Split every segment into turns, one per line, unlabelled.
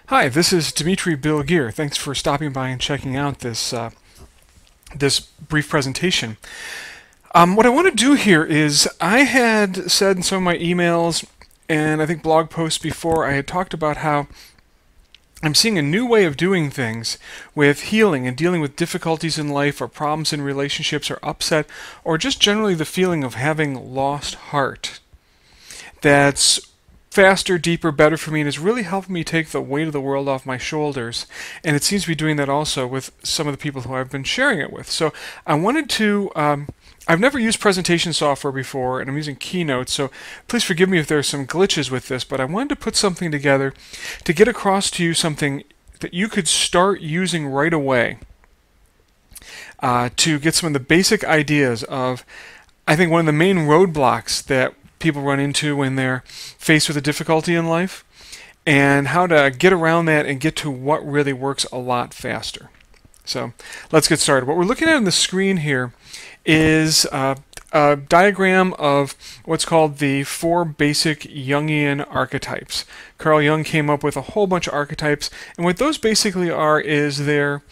Hi, this is Dmitry Bilgir. Thanks for stopping by and checking out this brief presentation. What I want to do here is I had said in some of my emails and I think blog posts before, I had talked about how I'm seeing a new way of doing things with healing and dealing with difficulties in life or problems in relationships or upset or just generally the feeling of having lost heart. That's faster, deeper, better for me, and is really helping me take the weight of the world off my shoulders. And it seems to be doing that also with some of the people who I've been sharing it with. So I wanted to, I've never used presentation software before, and I'm using Keynote, so please forgive me if there are some glitches with this, but I wanted to put something together to get across to you something that you could start using right away to get some of the basic ideas of, I think, one of the main roadblocks that people run into when they're faced with a difficulty in life, and how to get around that and get to what really works a lot faster. So let's get started. What we're looking at on the screen here is a diagram of what's called the 4 basic Jungian archetypes. Carl Jung came up with a whole bunch of archetypes, and what those basically are is they're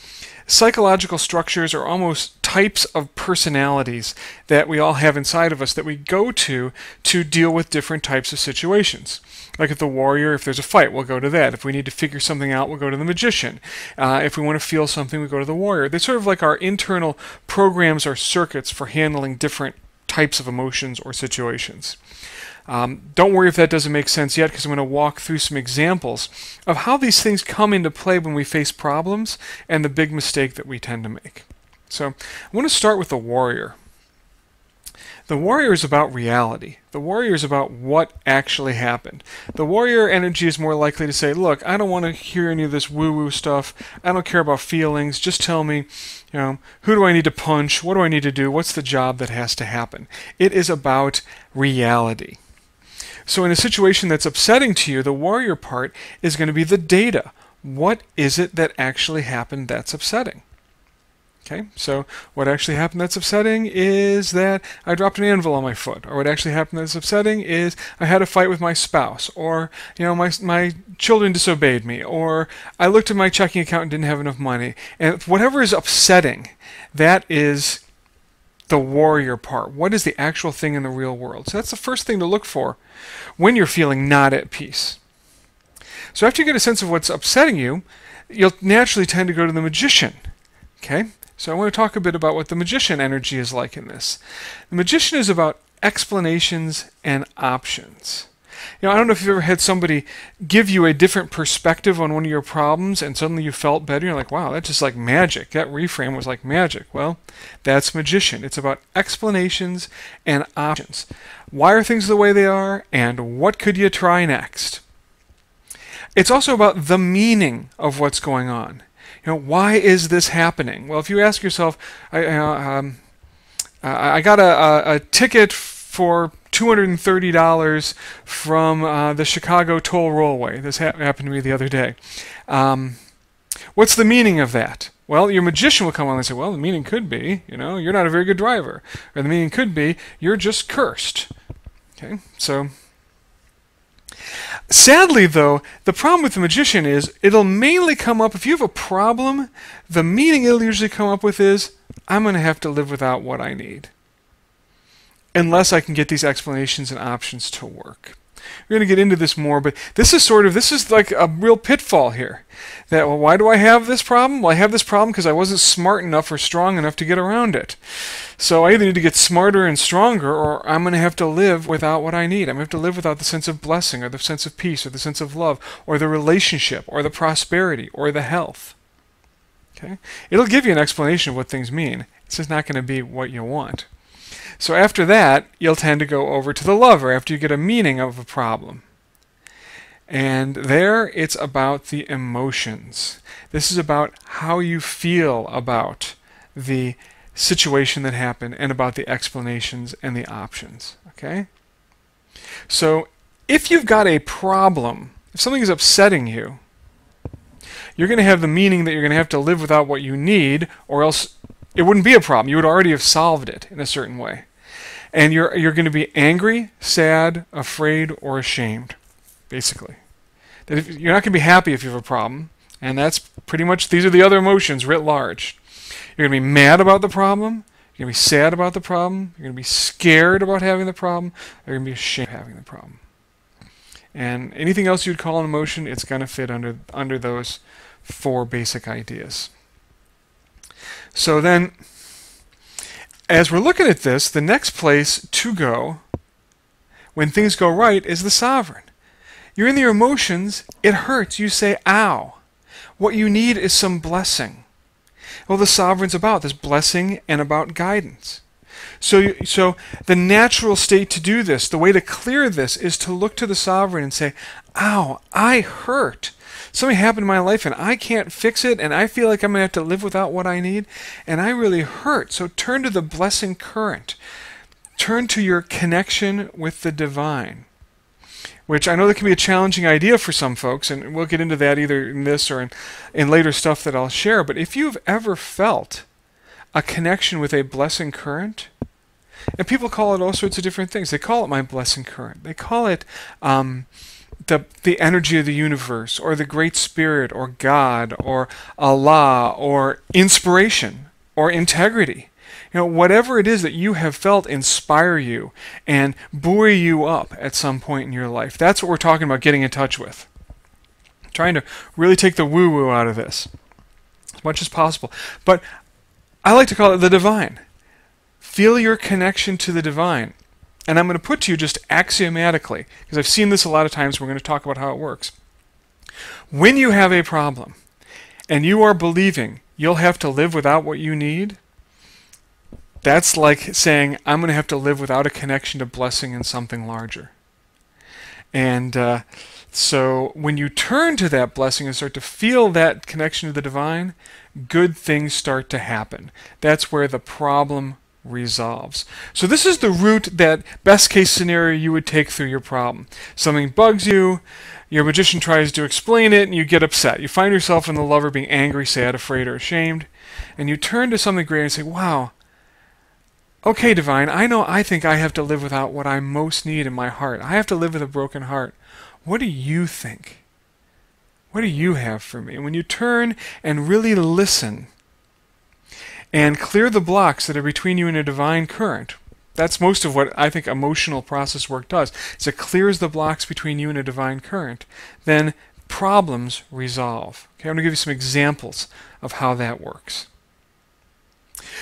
psychological structures or almost types of personalities that we all have inside of us that we go to deal with different types of situations. Like at the warrior, if there's a fight, we'll go to that. If we need to figure something out, we'll go to the magician. If we want to feel something, we go to the warrior. They're sort of like our internal programs or circuits for handling different types of emotions or situations. Don't worry if that doesn't make sense yet, because I'm going to walk through some examples of how these things come into play when we face problems and the big mistake that we tend to make. So I want to start with the warrior. The warrior is about reality. The warrior is about what actually happened. The warrior energy is more likely to say, look, I don't want to hear any of this woo-woo stuff. I don't care about feelings. Just tell me, who do I need to punch? What do I need to do? What's the job that has to happen? It is about reality. So in a situation that's upsetting to you, the warrior part is going to be the data. What is it that actually happened that's upsetting? Okay, so what actually happened that's upsetting is that I dropped an anvil on my foot, or what actually happened that's upsetting is I had a fight with my spouse, or my children disobeyed me, or I looked at my checking account and didn't have enough money. And whatever is upsetting, that is the warrior part. What is the actual thing in the real world? So that's the first thing to look for when you're feeling not at peace. So after you get a sense of what's upsetting you, you'll naturally tend to go to the magician. Okay? So I want to talk a bit about what the magician energy is like in this. The magician is about explanations and options. I don't know if you've ever had somebody give you a different perspective on one of your problems and suddenly you felt better. You're like, wow, that's just like magic. That reframe was like magic. Well, that's magician. It's about explanations and options. Why are things the way they are, and what could you try next? It's also about the meaning of what's going on. Why is this happening? Well, if you ask yourself, I got a ticket for $230 from the Chicago Toll Rollway. This happened to me the other day. What's the meaning of that? Well, your magician will come on and say, well, the meaning could be, you're not a very good driver. Or the meaning could be, you're just cursed. Okay, so sadly, though, the problem with the magician is it'll mainly come up, if you have a problem, the meaning it'll usually come up with is, I'm going to have to live without what I need, unless I can get these explanations and options to work. We're going to get into this more, but this is like a real pitfall here. That, well, why do I have this problem? Well, I have this problem because I wasn't smart enough or strong enough to get around it. So I either need to get smarter and stronger, or I'm going to have to live without what I need. I'm going to have to live without the sense of blessing, or the sense of peace, or the sense of love, or the relationship, or the prosperity, or the health. Okay? It'll give you an explanation of what things mean. It's just not going to be what you want. So after that, you'll tend to go over to the lover after you get a meaning of a problem. And there, it's about the emotions. This is about how you feel about the situation that happened and about the explanations and the options. Okay? So if you've got a problem, if something is upsetting you, you're going to have the meaning that you're going to have to live without what you need, or else it wouldn't be a problem. You would already have solved it in a certain way. And you're going to be angry, sad, afraid, or ashamed, basically. That if, you're not going to be happy if you have a problem, and that's pretty much, these are the other emotions writ large. You're going to be mad about the problem, you're going to be sad about the problem, you're going to be scared about having the problem, or you're going to be ashamed of having the problem. And anything else you'd call an emotion, it's going to fit under those 4 basic ideas. So then, as we're looking at this, the next place to go when things go right is the sovereign. You're in your emotions, it hurts, you say, ow. What you need is some blessing. Well, the sovereign's about this blessing and about guidance. So the natural state to do this, the way to clear this, is to look to the sovereign and say, ow, I hurt. Something happened in my life and I can't fix it, and I feel like I'm going to have to live without what I need, and I really hurt. So turn to the blessing current. Turn to your connection with the divine, which I know that can be a challenging idea for some folks, and we'll get into that either in this or in later stuff that I'll share. But if you've ever felt a connection with a blessing current, and people call it all sorts of different things. They call it my blessing current. They call it the energy of the universe, or the Great Spirit, or God, or Allah, or inspiration, or integrity. You know, whatever it is that you have felt inspire you and buoy you up at some point in your life. That's what we're talking about getting in touch with. Trying to really take the woo-woo out of this as much as possible. But I like to call it the divine. Feel your connection to the divine. And I'm going to put to you just axiomatically, because I've seen this a lot of times, we're going to talk about how it works. When you have a problem and you are believing you'll have to live without what you need, that's like saying, I'm going to have to live without a connection to blessing and something larger. And so when you turn to that blessing and start to feel that connection to the divine, good things start to happen. That's where the problem resolves. So this is the route that best case scenario you would take through your problem. Something bugs you, your magician tries to explain it, and you get upset. You find yourself in the lover being angry, sad, afraid, or ashamed, and you turn to something greater and say, wow, okay, divine, I think I have to live without what I most need in my heart. I have to live with a broken heart. What do you think? What do you have for me? And when you turn and really listen and clear the blocks that are between you and a divine current, that's most of what I think emotional process work does. Is it clears the blocks between you and a divine current. Then problems resolve. Okay, I'm going to give you some examples of how that works.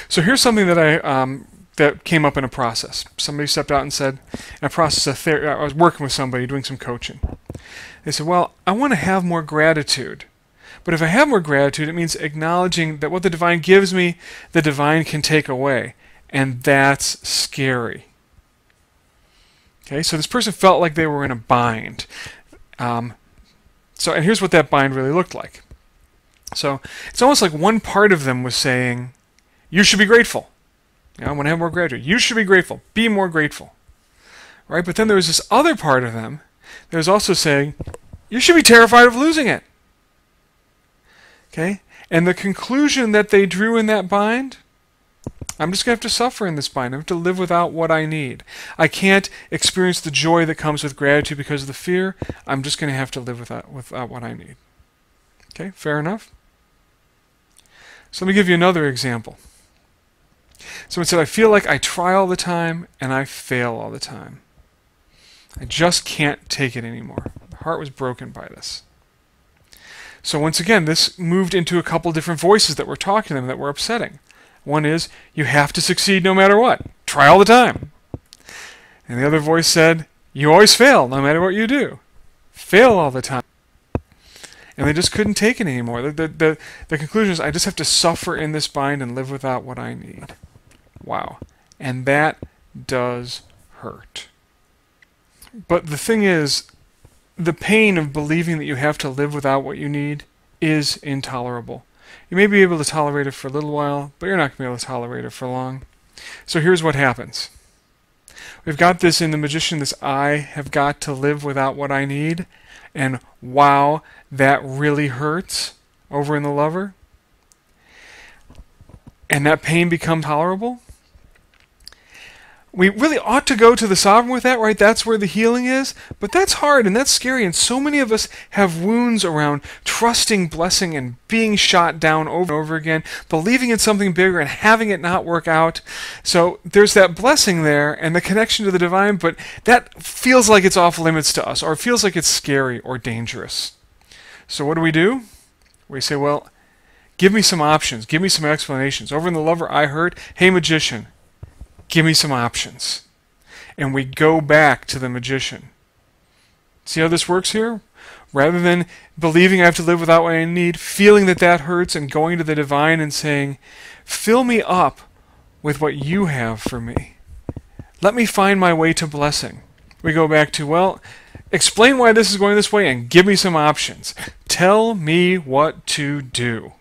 So here's something that that came up in a process. Somebody stepped out and said, in a process of therapy, I was working with somebody doing some coaching. They said, well, I want to have more gratitude. But if I have more gratitude, it means acknowledging that what the divine gives me, the divine can take away. And that's scary. Okay, so this person felt like they were in a bind. And here's what that bind really looked like. So it's almost like one part of them was saying, you should be grateful. I want to have more gratitude. You should be grateful. Be more grateful. Right? But then there was this other part of them that was also saying, you should be terrified of losing it. Okay? And the conclusion that they drew in that bind, I'm just going to have to suffer in this bind. I have to live without what I need. I can't experience the joy that comes with gratitude because of the fear. I'm just going to have to live without what I need. Okay? Fair enough? So let me give you another example. Someone said, I feel like I try all the time and I fail all the time. I just can't take it anymore. My heart was broken by this. So once again, this moved into a couple different voices that were talking to them that were upsetting. One is, you have to succeed no matter what. Try all the time. And the other voice said, you always fail no matter what you do. Fail all the time. And they just couldn't take it anymore. The conclusion is, I just have to suffer in this bind and live without what I need. Wow. And that does hurt. But the thing is, the pain of believing that you have to live without what you need is intolerable. You may be able to tolerate it for a little while, but you're not going to be able to tolerate it for long. So here's what happens. We've got this in the magician, this I have got to live without what I need. And wow, that really hurts over in the lover. And that pain becomes tolerable. We really ought to go to the sovereign with that, right? That's where the healing is. But that's hard and that's scary. And so many of us have wounds around trusting blessing and being shot down over and over again, believing in something bigger and having it not work out. So there's that blessing there and the connection to the divine, but that feels like it's off limits to us, or it feels like it's scary or dangerous. So what do? We say, well, give me some options. Give me some explanations. Over in The Lover I Heard, hey, magician, give me some options. And we go back to the magician. See how this works here? Rather than believing I have to live without what I need, feeling that that hurts, and going to the divine and saying, fill me up with what you have for me. Let me find my way to blessing. We go back to, well, explain why this is going this way and give me some options. Tell me what to do.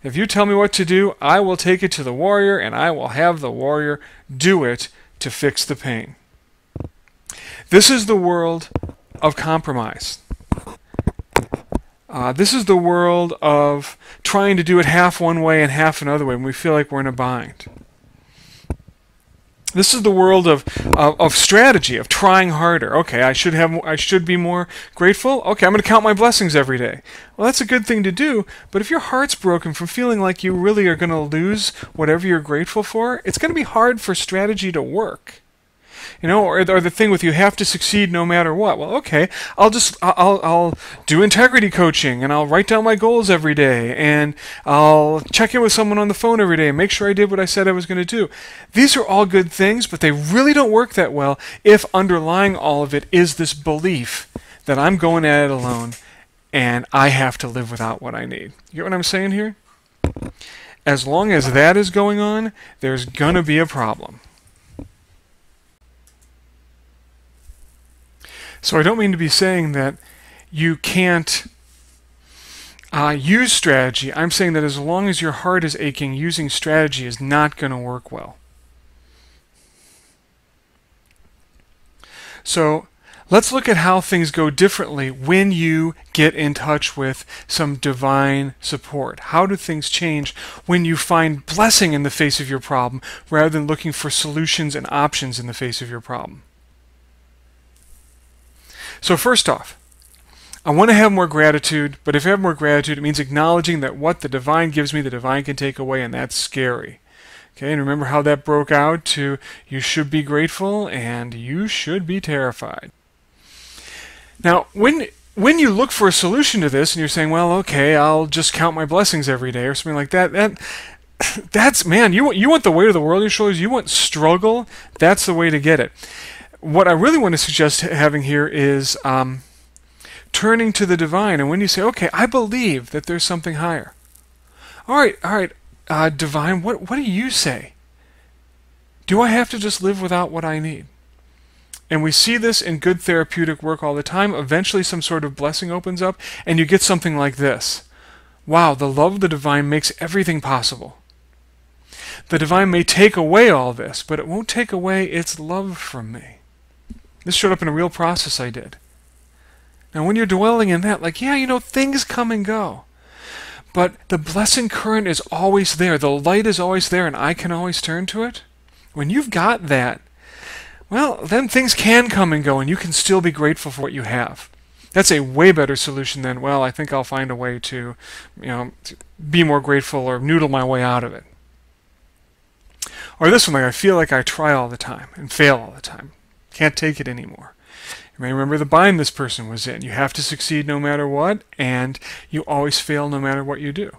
If you tell me what to do, I will take it to the warrior, and I will have the warrior do it to fix the pain. This is the world of compromise. This is the world of trying to do it half one way and half another way when we feel like we're in a bind. This is the world of strategy, of trying harder. Okay, I should be more grateful. Okay, I'm going to count my blessings every day. Well, that's a good thing to do, but if your heart's broken from feeling like you really are going to lose whatever you're grateful for, it's going to be hard for strategy to work. Or the thing with you have to succeed no matter what. Well, okay, I'll do integrity coaching, and I'll write down my goals every day, and I'll check in with someone on the phone every day and make sure I did what I said I was going to do. These are all good things, but they really don't work that well if underlying all of it is this belief that I'm going at it alone and I have to live without what I need. You get what I'm saying here? As long as that is going on, there's going to be a problem. So I don't mean to be saying that you can't use strategy. I'm saying that as long as your heart is aching, using strategy is not going to work well. So let's look at how things go differently when you get in touch with some divine support. How do things change when you find blessing in the face of your problem rather than looking for solutions and options in the face of your problem? So first off, I want to have more gratitude, but if I have more gratitude, it means acknowledging that what the divine gives me, the divine can take away, and that's scary. Okay, and remember how that broke out to you should be grateful and you should be terrified. Now, when you look for a solution to this and you're saying, well, okay, I'll just count my blessings every day or something like that, that's, man, you want the weight of the world on your shoulders, you want struggle, that's the way to get it. What I really want to suggest having here is turning to the divine. And when you say, okay, I believe that there's something higher. All right, divine, what do you say? Do I have to just live without what I need? And we see this in good therapeutic work all the time. Eventually some sort of blessing opens up and you get something like this. Wow, the love of the divine makes everything possible. The divine may take away all this, but it won't take away its love from me. This showed up in a real process I did. Now when you're dwelling in that, like, yeah, things come and go. But the blessing current is always there. The light is always there, and I can always turn to it. When you've got that, well, then things can come and go, and you can still be grateful for what you have. That's a way better solution than, well, I think I'll find a way to be more grateful or noodle my way out of it. Or this one, like, I feel like I try all the time and fail all the time. Can't take it anymore. You may remember the bind this person was in. You have to succeed no matter what, and you always fail no matter what you do.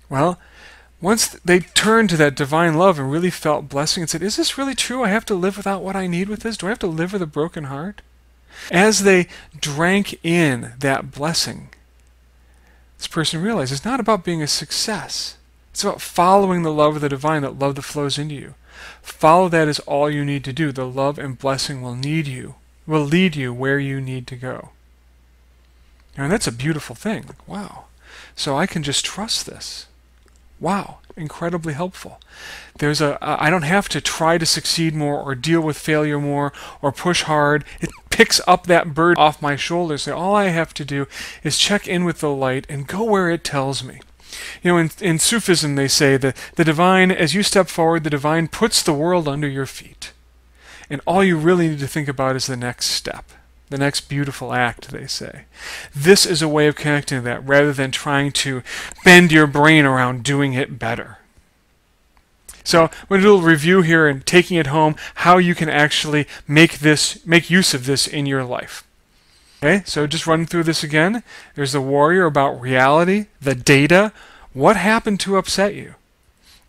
Well, once they turned to that divine love and really felt blessing and said, is this really true? I have to live without what I need with this? Do I have to live with a broken heart? As they drank in that blessing, this person realized it's not about being a success. It's about following the love of the divine, that love that flows into you. Follow that is all you need to do. The love and blessing will lead you where you need to go. And that's a beautiful thing. Like, wow. So I can just trust this. Wow. Incredibly helpful. I don't have to try to succeed more or deal with failure more or push hard. It picks up that burden off my shoulders. So all I have to do is check in with the light and go where it tells me. In Sufism they say that the divine, as you step forward, the divine puts the world under your feet. And all you really need to think about is the next step, the next beautiful act, they say. This is a way of connecting to that rather than trying to bend your brain around doing it better. So I'm going to do a little review here and taking it home, how you can actually make use of this in your life. Okay, so just run through this again. There's the warrior, about reality, the data, what happened to upset you.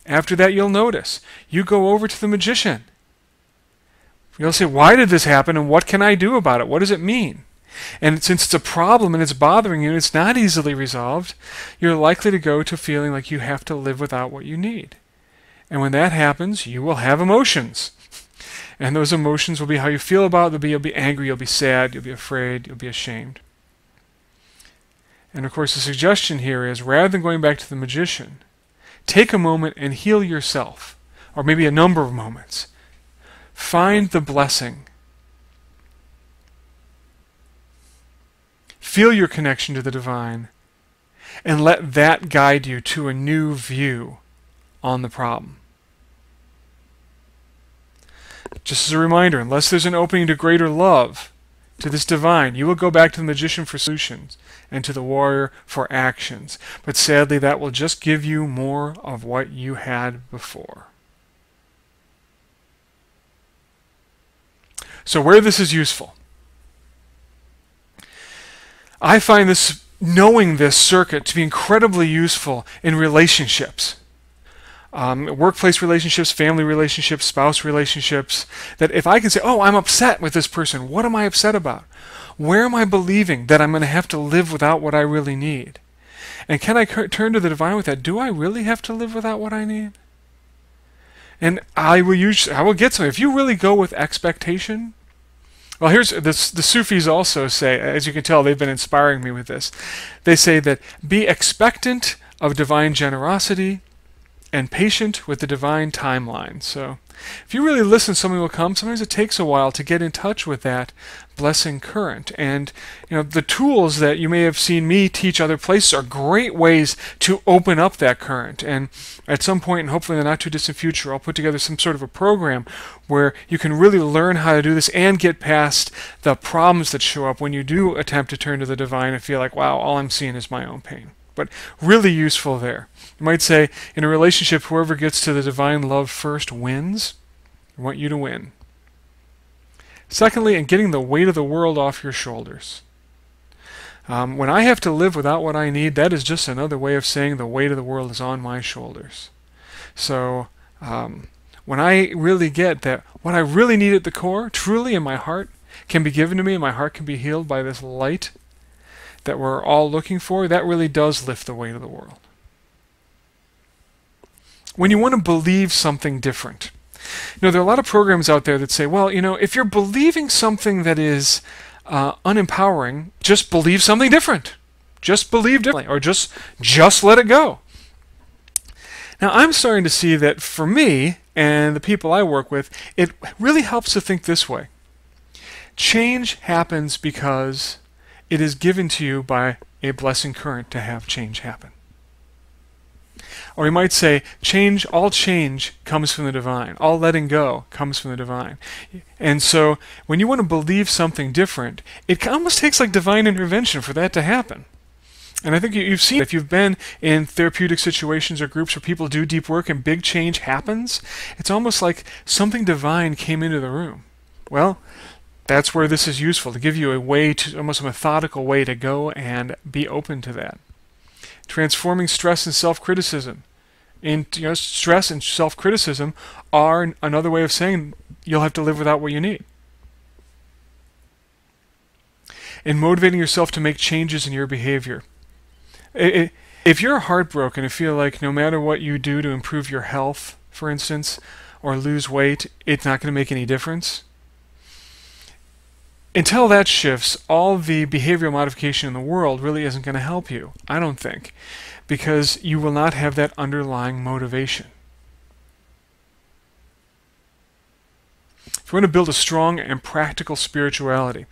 After that, you'll notice. You go over to the magician. You'll say, why did this happen and what can I do about it? What does it mean? And since it's a problem and it's bothering you and it's not easily resolved, you're likely to go to feeling like you have to live without what you need. And when that happens, you will have emotions. And those emotions will be how you feel about it. You'll be angry, you'll be sad, you'll be afraid, you'll be ashamed. And of course, the suggestion here is, rather than going back to the magician, take a moment and heal yourself, or maybe a number of moments. Find the blessing. Feel your connection to the divine, and let that guide you to a new view on the problem. Just as a reminder, unless there's an opening to greater love, to this divine, you will go back to the magician for solutions and to the warrior for actions. But sadly, that will just give you more of what you had before. So where this is useful, I find knowing this circuit to be incredibly useful in relationships. Workplace relationships, family relationships, spouse relationships, that if I can say, oh, I'm upset with this person, what am I upset about? Where am I believing that I'm going to have to live without what I really need? And can I turn to the divine with that? Do I really have to live without what I need? And I will get some. If you really go with expectation, well, here's this. The Sufis also say, as you can tell, they've been inspiring me with this. They say that be expectant of divine generosity and patient with the divine timeline. So if you really listen, something will come. Sometimes it takes a while to get in touch with that blessing current. And the tools that you may have seen me teach other places are great ways to open up that current. And at some point, and hopefully in the not too distant future, I'll put together some sort of a program where you can really learn how to do this and get past the problems that show up when you do attempt to turn to the divine and feel like, wow, all I'm seeing is my own pain. But really useful there. You might say, in a relationship, whoever gets to the divine love first wins. I want you to win. Secondly, in getting the weight of the world off your shoulders. When I have to live without what I need, that is just another way of saying the weight of the world is on my shoulders. So when I really get that what I really need at the core, truly in my heart, can be given to me and my heart can be healed by this light that we're all looking for, that really does lift the weight of the world. When you want to believe something different, there are a lot of programs out there that say, well, if you're believing something that is unempowering, just believe something different. Just believe differently, or just let it go. Now, I'm starting to see that for me and the people I work with, it really helps to think this way. Change happens because it is given to you by a blessing current to have change happen. Or you might say, all change comes from the divine. All letting go comes from the divine. And so when you want to believe something different, it almost takes like divine intervention for that to happen. And I think you've seen, if you've been in therapeutic situations or groups where people do deep work and big change happens, it's almost like something divine came into the room. Well, that's where this is useful, to give you a way, almost a methodical way to go and be open to that. Transforming stress and self-criticism. Stress and self-criticism are another way of saying you'll have to live without what you need. And motivating yourself to make changes in your behavior. If you're heartbroken and feel like no matter what you do to improve your health, for instance, or lose weight, it's not going to make any difference, until that shifts, all the behavioral modification in the world really isn't going to help you, I don't think, because you will not have that underlying motivation. If you want to build a strong and practical spirituality,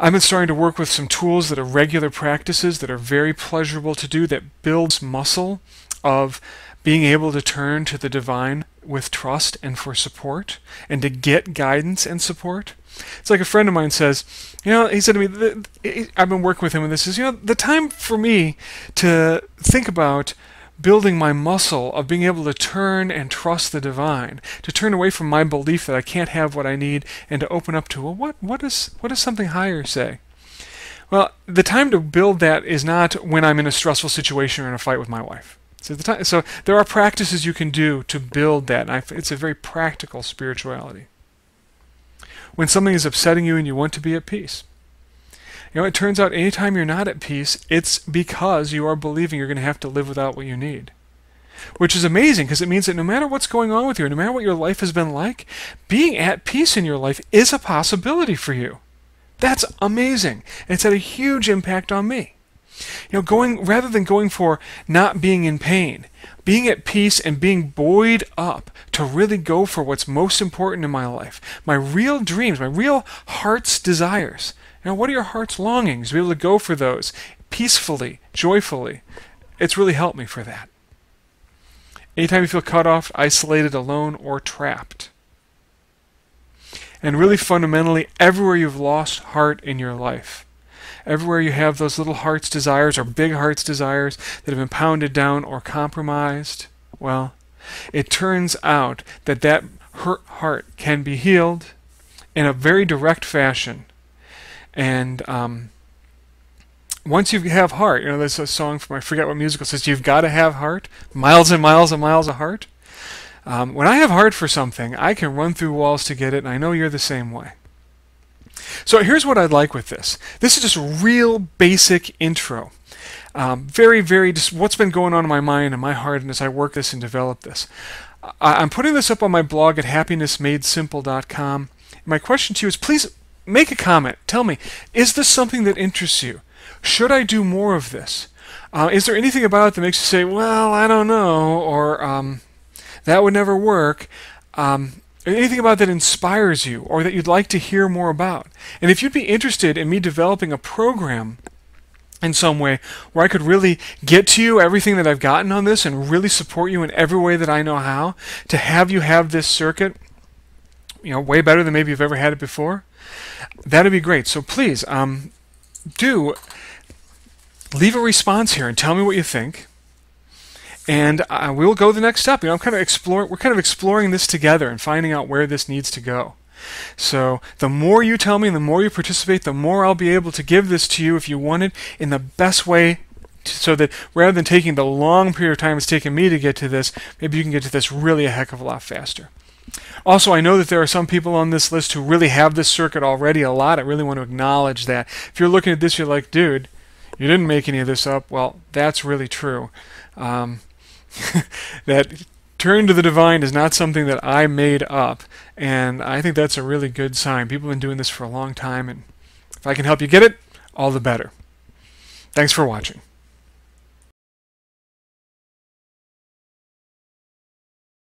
I've been starting to work with some tools that are regular practices that are very pleasurable to do, that builds muscle of being able to turn to the divine with trust and for support and to get guidance and support. It's like a friend of mine says, he said to me, I've been working with him, and this is, the time for me to think about building my muscle of being able to turn and trust the divine, to turn away from my belief that I can't have what I need, and to open up to, well, what does something higher say? Well, the time to build that is not when I'm in a stressful situation or in a fight with my wife. So there are practices you can do to build that, and it's a very practical spirituality. When something is upsetting you and you want to be at peace. It turns out anytime you're not at peace, it's because you are believing you're going to have to live without what you need. Which is amazing, because it means that no matter what's going on with you, no matter what your life has been like, being at peace in your life is a possibility for you. That's amazing. And it's had a huge impact on me. Rather than going for not being in pain, being at peace and being buoyed up to really go for what's most important in my life, my real dreams, my real heart's desires. What are your heart's longings? To be able to go for those peacefully, joyfully. It's really helped me for that. Anytime you feel cut off, isolated, alone, or trapped. And really fundamentally, everywhere you've lost heart in your life, everywhere you have those little heart's desires or big heart's desires that have been pounded down or compromised, well, it turns out that hurt heart can be healed in a very direct fashion. And once you have heart, there's a song from, I forget what musical, says, you've got to have heart, miles and miles and miles of heart. When I have heart for something, I can run through walls to get it, and I know you're the same way. So here's what I'd like with this. This is just a real basic intro. Very, very, just what's been going on in my mind and my heart as I work this and develop this. I'm putting this up on my blog at happinessmadesimple.com. My question to you is, please make a comment. Tell me, is this something that interests you? Should I do more of this? Is there anything about it that makes you say, well, I don't know, or that would never work? Anything about that inspires you or that you'd like to hear more about? And if you'd be interested in me developing a program in some way where I could really get to you everything that I've gotten on this and really support you in every way that I know how, to have you have this circuit, way better than maybe you've ever had it before, that'd be great. So please, do leave a response here and tell me what you think. And we'll go the next step. We're kind of exploring this together and finding out where this needs to go. So the more you tell me and the more you participate, the more I'll be able to give this to you if you want it in the best way, so that rather than taking the long period of time it's taken me to get to this, maybe you can get to this really a heck of a lot faster. Also, I know that there are some people on this list who really have this circuit already a lot. I really want to acknowledge that. If you're looking at this, you're like, dude, you didn't make any of this up. Well, that's really true. That turn to the divine is not something that I made up, and I think that's a really good sign. People have been doing this for a long time, and if I can help you get it, all the better. Thanks for watching.